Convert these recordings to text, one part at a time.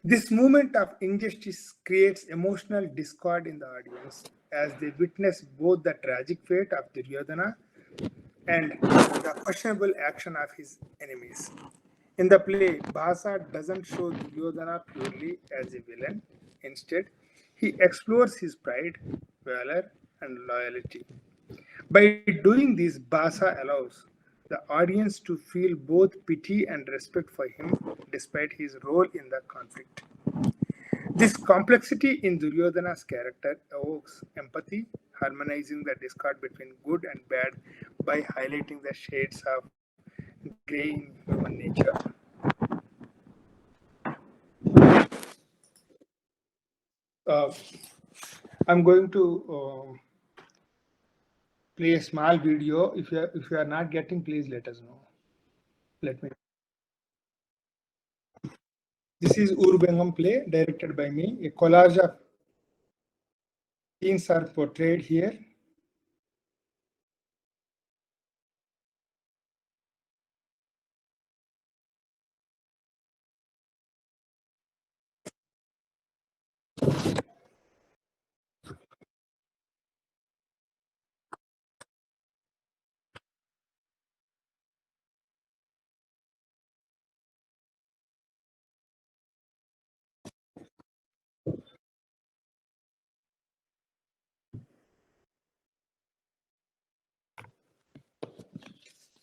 This moment of injustice creates emotional discord in the audience as they witness both the tragic fate of Duryodhana and the questionable action of his enemies. In the play, Bhasa doesn't show Duryodhana purely as a villain. Instead, he explores his pride, valor, and loyalty. By doing this, Bhasa allows the audience to feel both pity and respect for him despite his role in the conflict. This complexity in Duryodhana's character evokes empathy, harmonizing the discord between good and bad by highlighting the shades of gray in human nature. Uh, I'm going to play a small video. If you are not getting, please let us know. Let me. This is Urubengam play directed by me. A collage of scenes are portrayed here.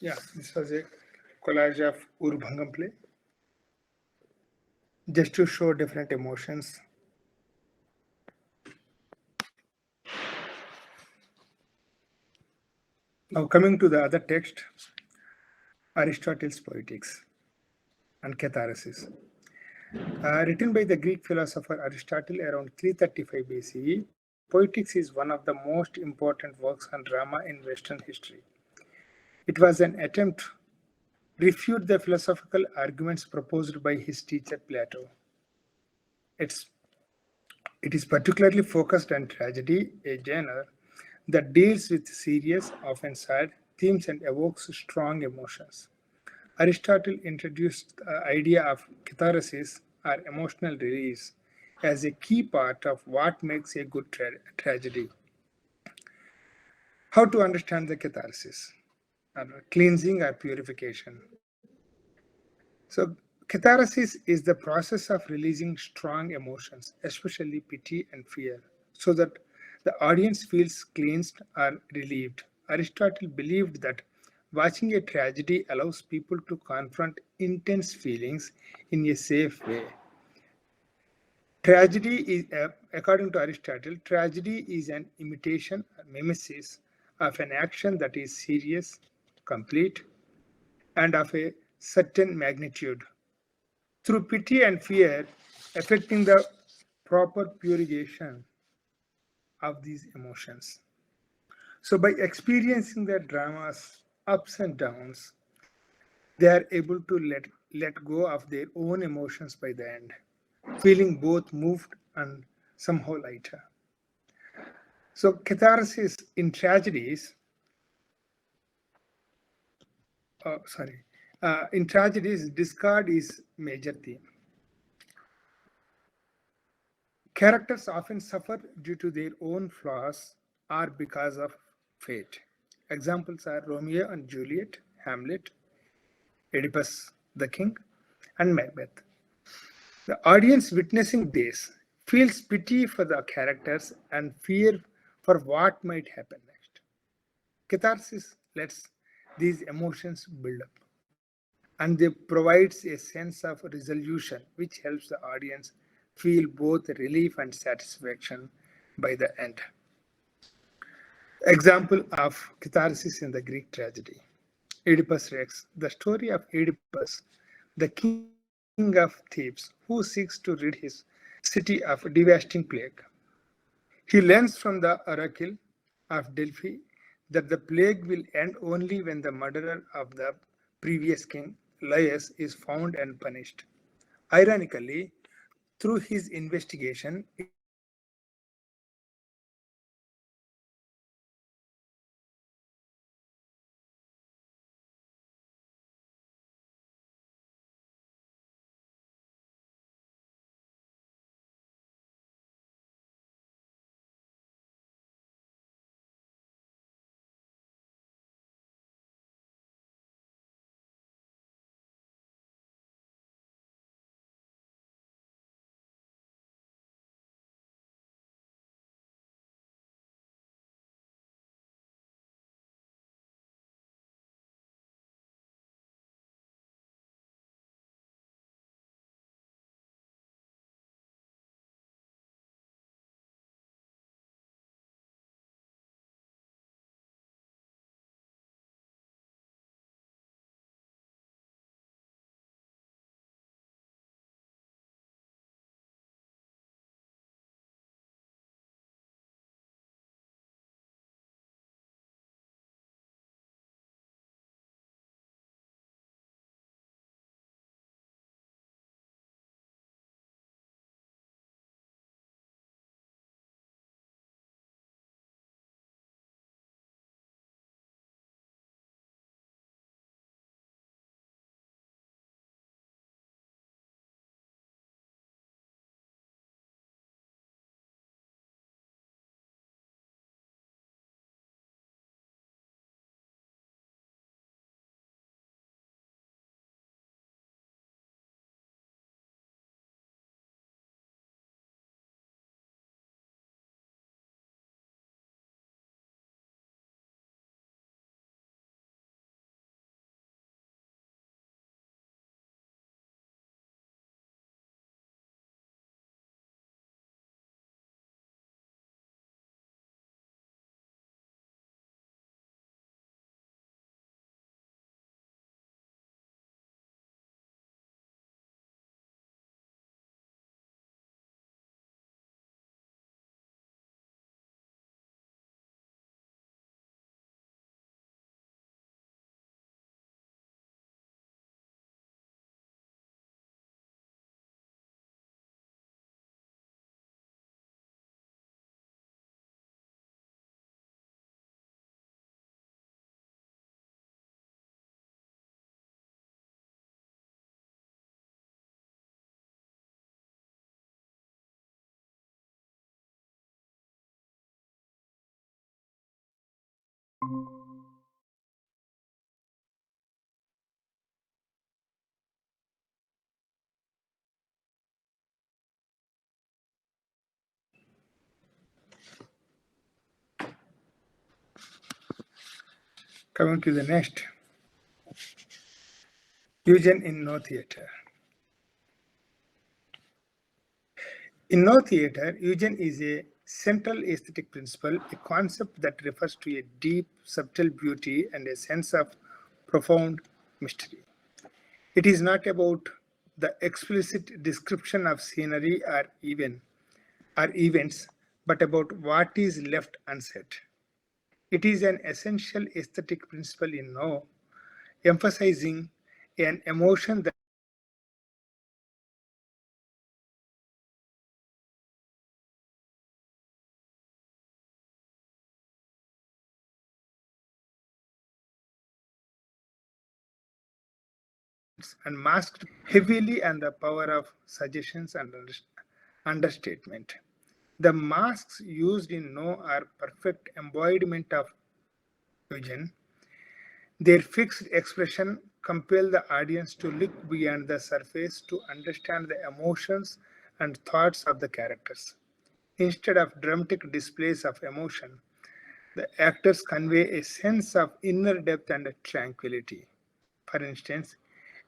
Yeah, this was a collage of Urubangam play just to show different emotions. Now coming to the other text, Aristotle's Poetics and Catharsis. Written by the Greek philosopher Aristotle around 335 BCE, Poetics is one of the most important works on drama in Western history. It was an attempt to refute the philosophical arguments proposed by his teacher Plato. It's, it is particularly focused on tragedy, a genre that deals with serious, often sad, themes and evokes strong emotions. Aristotle introduced the idea of catharsis or emotional release as a key part of what makes a good tragedy. How to understand the catharsis, or cleansing or purification. So, catharsis is the process of releasing strong emotions, especially pity and fear, so that the audience feels cleansed or relieved. Aristotle believed that watching a tragedy allows people to confront intense feelings in a safe way. Tragedy is, according to Aristotle, tragedy is an imitation, a mimesis of an action that is serious, complete, and of a certain magnitude. Through pity and fear, affecting the proper purification of these emotions. So, by experiencing the drama's ups and downs, they are able to let go of their own emotions by the end, feeling both moved and somehow lighter. So, catharsis in tragedies, in tragedies, discard is major theme. Characters often suffer due to their own flaws or because of fate. Examples are Romeo and Juliet, Hamlet, Oedipus the King, and Macbeth. The audience witnessing this feels pity for the characters and fear for what might happen next. Catharsis lets these emotions build up and they provides a sense of resolution which helps the audience feel both relief and satisfaction by the end. Example of catharsis in the Greek tragedy. Oedipus Rex. The story of Oedipus, the king of Thebes, who seeks to rid his city of devastating plague. He learns from the oracle of Delphi that the plague will end only when the murderer of the previous king, Laius, is found and punished. Ironically, through his investigation, Oedipus discovers that Laius was not the murderer of his previous king, but Laius himself. This reveals the tragedy of Oedipus' innocence. Coming to the next, Eugen in no theatre. In no theatre, Eugen is a central aesthetic principle, a concept that refers to a deep, subtle beauty and a sense of profound mystery. It is not about the explicit description of scenery or events, but about what is left unsaid. It is an essential aesthetic principle in no, emphasizing an emotion that and masked heavily on the power of suggestions and understatement. The masks used in No are perfect embodiment of vision. Their fixed expression compel the audience to look beyond the surface to understand the emotions and thoughts of the characters. Instead of dramatic displays of emotion, the actors convey a sense of inner depth and tranquility. For instance,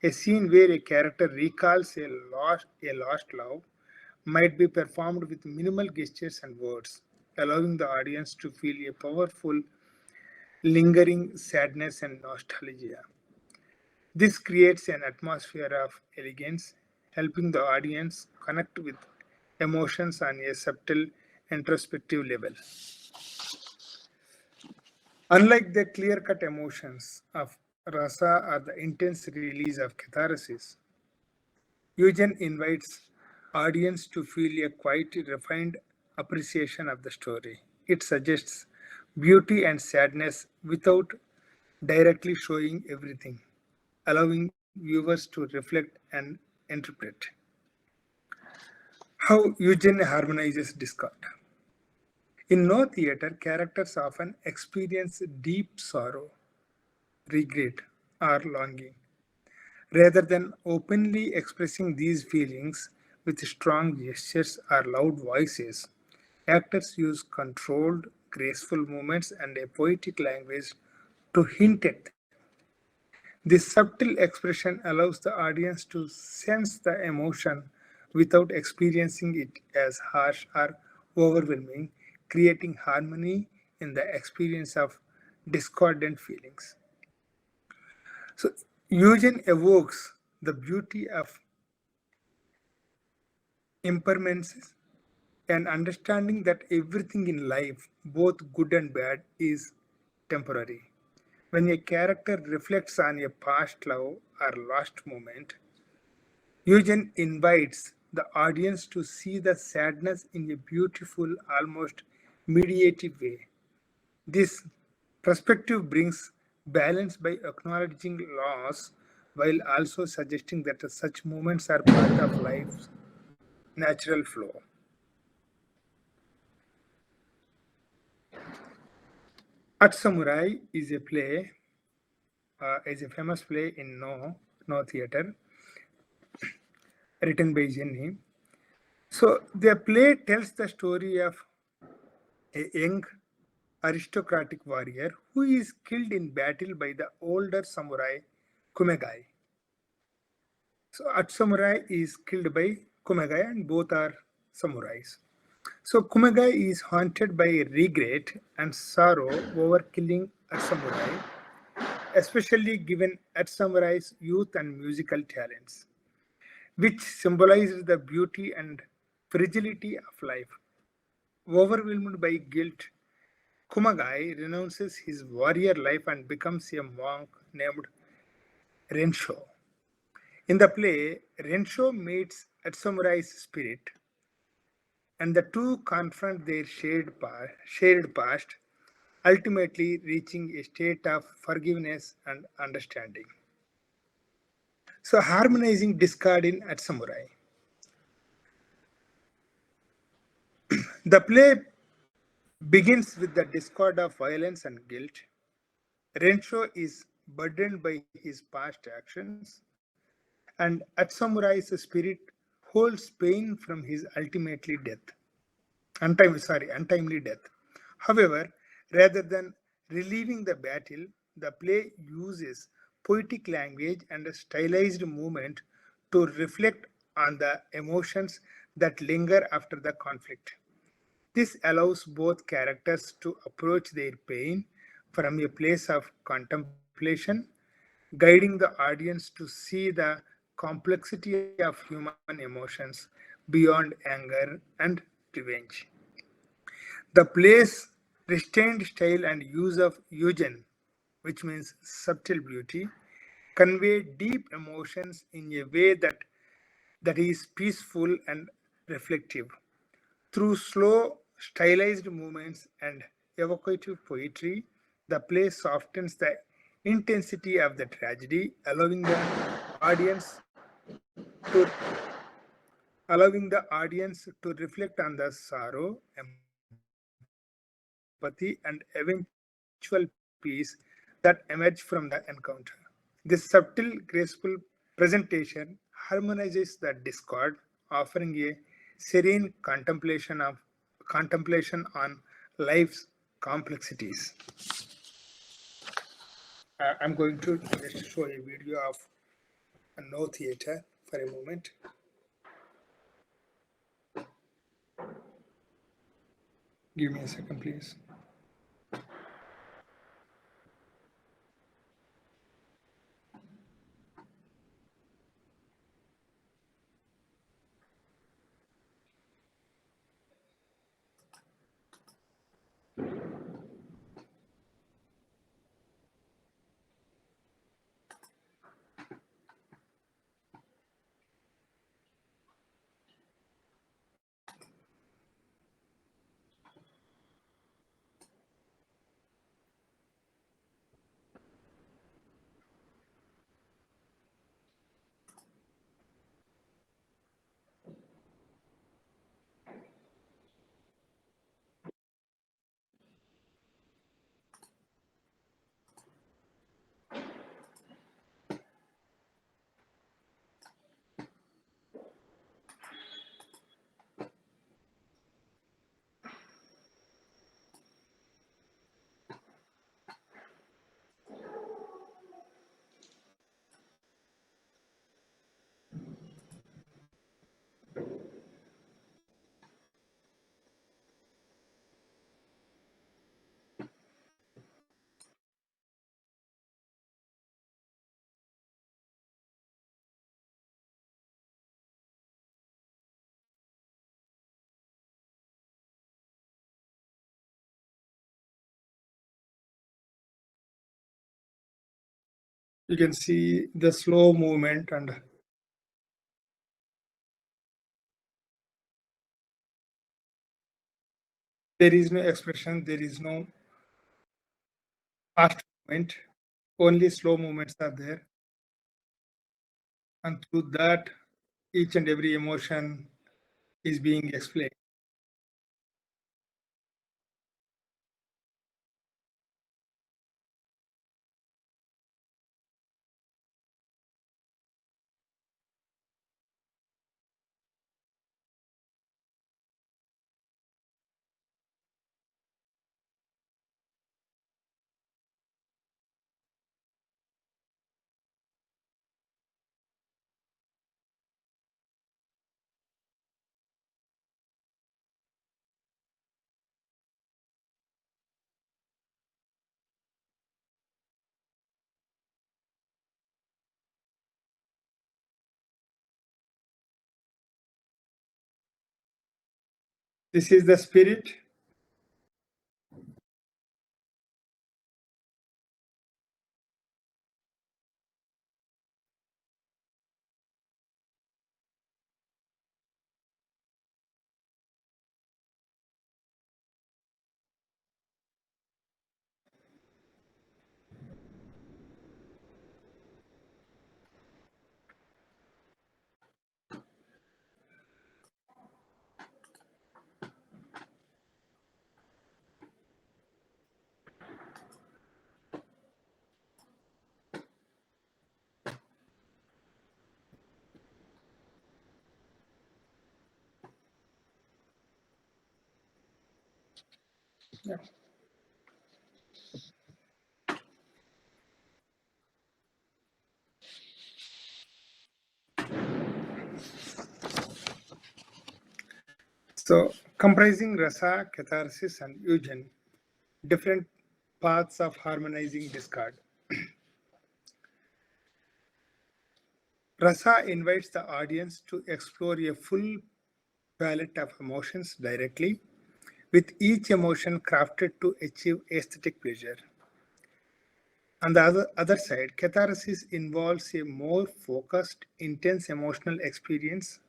a scene where a character recalls a lost love might be performed with minimal gestures and words, allowing the audience to feel a powerful, lingering sadness and nostalgia. This creates an atmosphere of elegance, helping the audience connect with emotions on a subtle, introspective level. Unlike the clear cut emotions of rasa or the intense release of catharsis, Eugen invites audience to feel a quiet, refined appreciation of the story. It suggests beauty and sadness without directly showing everything, allowing viewers to reflect and interpret. How Eugen harmonizes discord. In no theater, characters often experience deep sorrow, regret, or longing. Rather than openly expressing these feelings with strong gestures or loud voices, actors use controlled, graceful movements and a poetic language to hint at them. This subtle expression allows the audience to sense the emotion without experiencing it as harsh or overwhelming, creating harmony in the experience of discordant feelings. So, Eugen evokes the beauty of impermanence and understanding that everything in life, both good and bad, is temporary. When a character reflects on a past love or lost moment, Eugen invites the audience to see the sadness in a beautiful, almost mediative way. This perspective brings balance by acknowledging loss while also suggesting that such moments are part of life's natural flow. At Samurai is a famous play in No Theatre, written by Jenny. So the play tells the story of a young aristocratic warrior who is killed in battle by the older samurai Kumegai. So Atsumurai is killed by Kumegai and both are samurais. So Kumegai is haunted by regret and sorrow over killing Atsumurai, especially given Atsumurai's youth and musical talents, which symbolizes the beauty and fragility of life. Overwhelmed by guilt, Kumagai renounces his warrior life and becomes a monk named Rensho. In the play, Rensho meets Atsumurai's spirit, and the two confront their shared past, ultimately reaching a state of forgiveness and understanding. So, harmonizing discard in Atsumurai. The play begins with the discord of violence and guilt. Rensho is burdened by his past actions, and Atsamurai's spirit holds pain from his untimely death. However, rather than relieving the battle, the play uses poetic language and a stylized movement to reflect on the emotions that linger after the conflict. This allows both characters to approach their pain from a place of contemplation, guiding the audience to see the complexity of human emotions beyond anger and revenge. The play's restrained style and use of eugen, which means subtle beauty, convey deep emotions in a way that is peaceful and reflective. Through slow, stylized movements and evocative poetry, the play softens the intensity of the tragedy, audience to allowing the audience to reflect on the sorrow, empathy, and eventual peace that emerge from the encounter. This subtle, graceful presentation harmonizes the discord, offering a serene contemplation on life's complexities. I'm going to just show a video of a no theater for a moment. Give me a second, please. You can see the slow movement, and there is no expression, there is no fast movement, only slow movements are there. And through that, each and every emotion is being explained. This is the spirit. Yeah. So, comprising rasa, catharsis, and eugen, different paths of harmonizing discard. Rasa invites the audience to explore a full palette of emotions directly, with each emotion crafted to achieve aesthetic pleasure. On the other side, catharsis involves a more focused, intense emotional experience,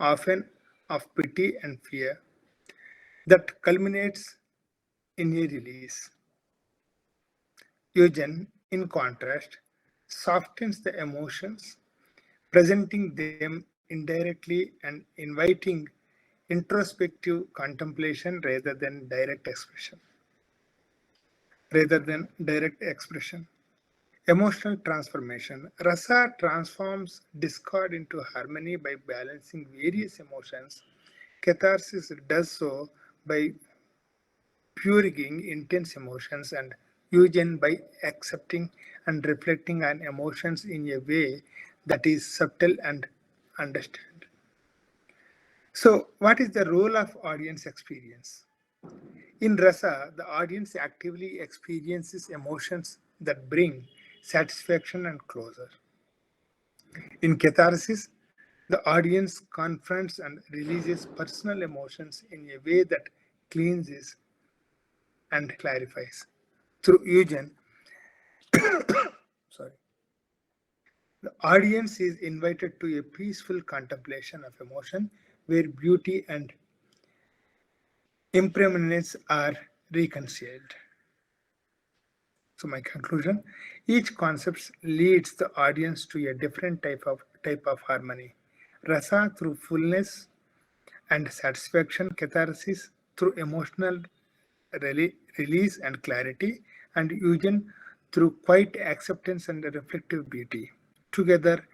often of pity and fear, that culminates in a release. Eugen, in contrast, softens the emotions, presenting them indirectly and inviting introspective contemplation rather than direct expression. Emotional transformation. Rasa transforms discord into harmony by balancing various emotions. Catharsis does so by purging intense emotions, and eugen by accepting and reflecting on emotions in a way that is subtle and understand. So, what is the role of audience experience? In rasa, the audience actively experiences emotions that bring satisfaction and closure. In catharsis, the audience confronts and releases personal emotions in a way that cleanses and clarifies. Through eugen, sorry, the audience is invited to a peaceful contemplation of emotion where beauty and impermanence are reconciled. So my conclusion, each concept leads the audience to a different type of harmony. Rasa through fullness and satisfaction, catharsis through emotional release and clarity, and eugen through quiet acceptance and reflective beauty. Together,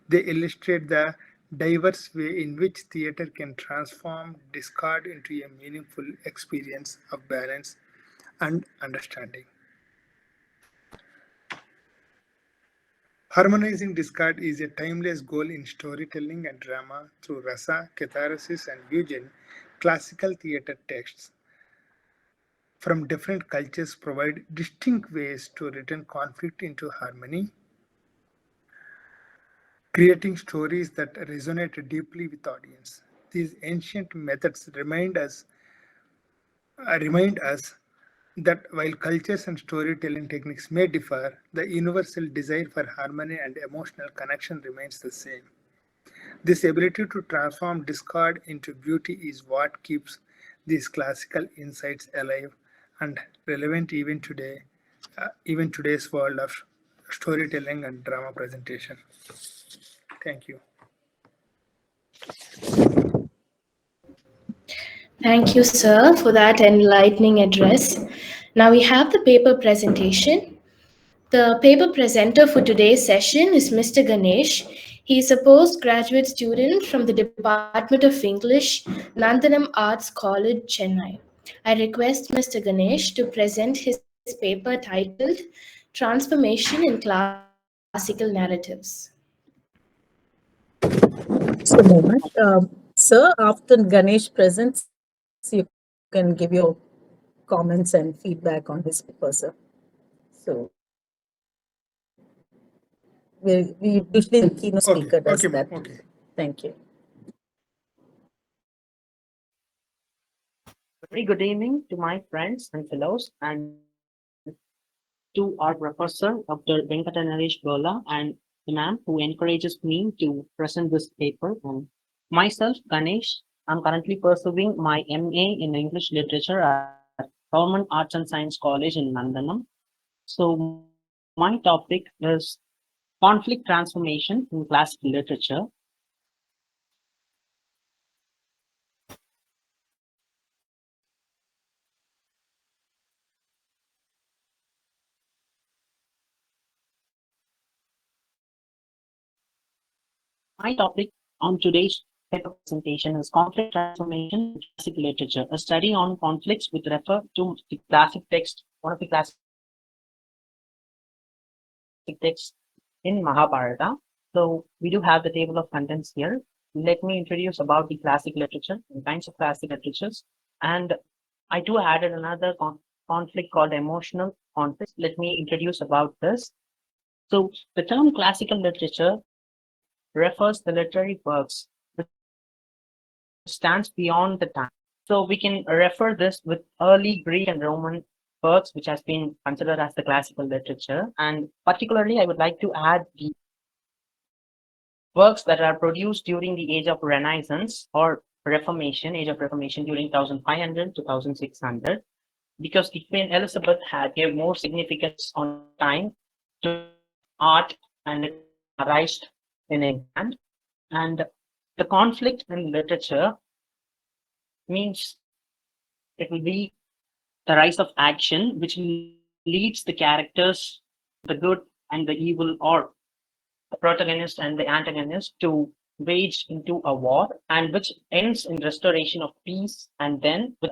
they illustrate the diverse way in which theater can transform discard into a meaningful experience of balance and understanding. Harmonizing discard is a timeless goal in storytelling and drama through rasa, catharsis, and eugen. Classical theater texts from different cultures provide distinct ways to return conflict into harmony, creating stories that resonate deeply with audience. These ancient methods remind us that while cultures and storytelling techniques may differ, the universal desire for harmony and emotional connection remains the same. This ability to transform discard into beauty is what keeps these classical insights alive and relevant even today's world of storytelling and drama presentation. Thank you. Thank you, sir, for that enlightening address. Now we have the paper presentation. The paper presenter for today's session is Mr. Ganesh. He is a postgraduate student from the Department of English, Nandanam Arts College, Chennai. I request Mr. Ganesh to present his paper titled Transformation in Classical Narratives. So moment. Sir, after Ganesh presents, you can give your comments and feedback on his paper, sir. So we usually the keynote speaker does Okay, that. ma'am. Okay. Thank you. Very good evening to my friends and fellows and to our professor, Dr. VENKATA BURLA, and the ma'am who encourages me to present this paper. And myself, Ganesh, I'm currently pursuing my MA in English Literature at Government Arts and Science College in Nandanam. So my topic is conflict transformation in classical literature. My topic on today's paper presentation is conflict transformation in classic literature, a study on conflicts with refer to the classic text, one of the classic texts in Mahabharata. So we do have the table of contents here. let me introduce about the classic literature and kinds of classic literatures. And I do added another conflict called emotional conflict. Let me introduce about this. So the term classical literature refers the literary works which stands beyond the time. So we can refer this with early Greek and Roman works, which has been considered as the classical literature. And particularly, I would like to add the works that are produced during the age of Renaissance or Reformation, age of Reformation during 1500 to 1600, because the Queen Elizabeth had gave more significance on time to art and it arose in England. And the conflict in literature means it will be the rise of action, which leads the characters, the good and the evil, or the protagonist and the antagonist to wage into a war, and which ends in restoration of peace and then with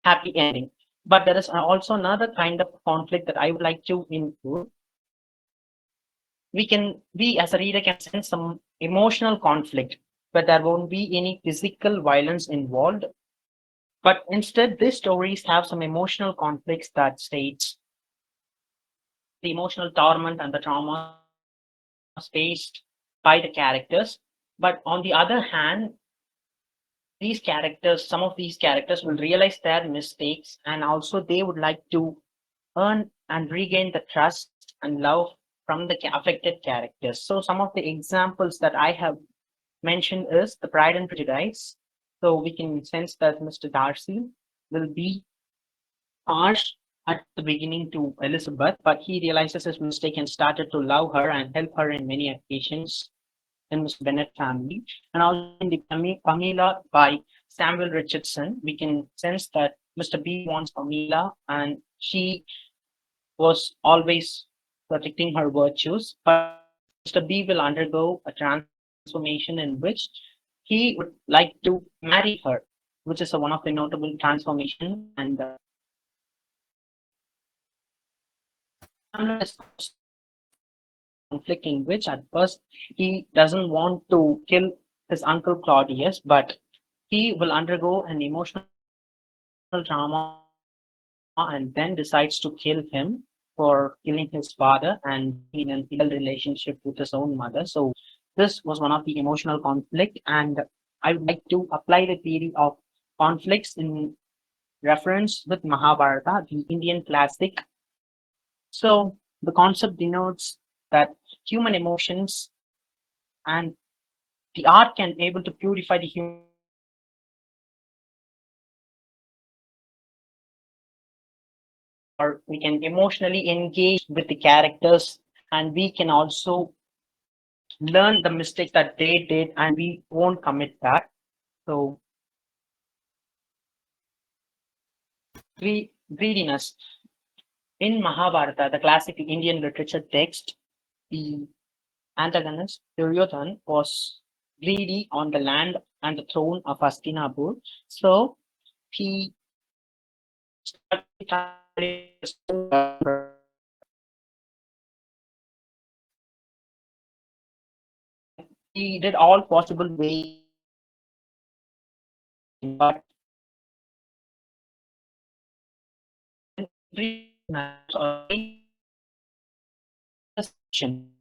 happy ending. But there is also another kind of conflict that I would like to include. We as a reader can sense some emotional conflict, but there won't be any physical violence involved. But instead, these stories have some emotional conflicts that states the emotional torment and the trauma faced by the characters. But on the other hand, these characters, some of these characters will realize their mistakes and also they would like to earn and regain the trust and love from the affected characters. So some of the examples that I have mentioned is the Pride and Prejudice. So we can sense that Mr. Darcy will be harsh at the beginning to Elizabeth, but he realizes his mistake and started to love her and help her in many occasions in Mr. Bennet family. And also in the Pamela by Samuel Richardson, we can sense that Mr. B wants Pamela and she was always protecting her virtues, but Mr. B will undergo a transformation in which he would like to marry her, which is one of the notable transformation. And conflict in which at first he doesn't want to kill his uncle Claudius, but he will undergo an emotional trauma and then decides to kill him for killing his father and in an illegal relationship with his own mother. So this was one of the emotional conflict, and I would like to apply the theory of conflicts in reference with Mahabharata, the Indian classic. So the concept denotes that human emotions and the art can able to purify the human or we can emotionally engage with the characters and we can also learn the mistakes that they did and we won't commit that. So greediness in Mahabharata, the classic Indian literature text, the antagonist Duryodhan was greedy on the land and the throne of Hastinapur. So he he did all possible ways, but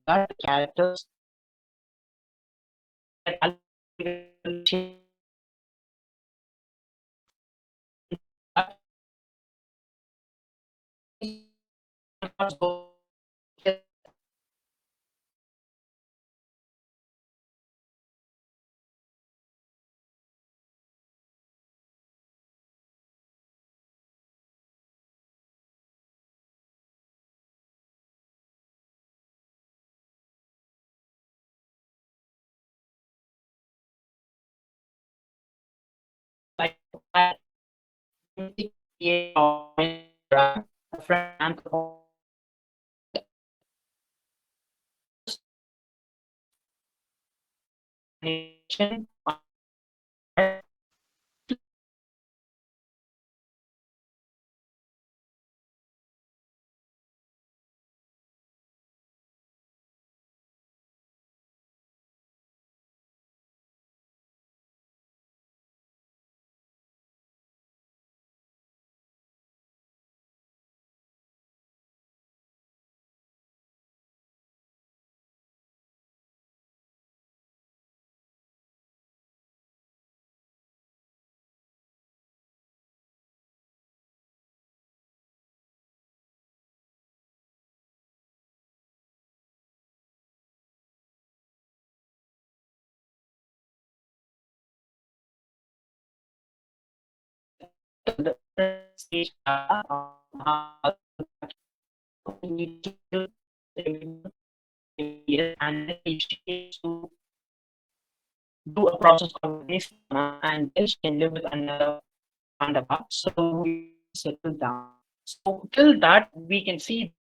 that characters like the stage we need to and then we change to do a process called NANDANAM, and then she can live with another Pandava. So we settle down. So till that we can see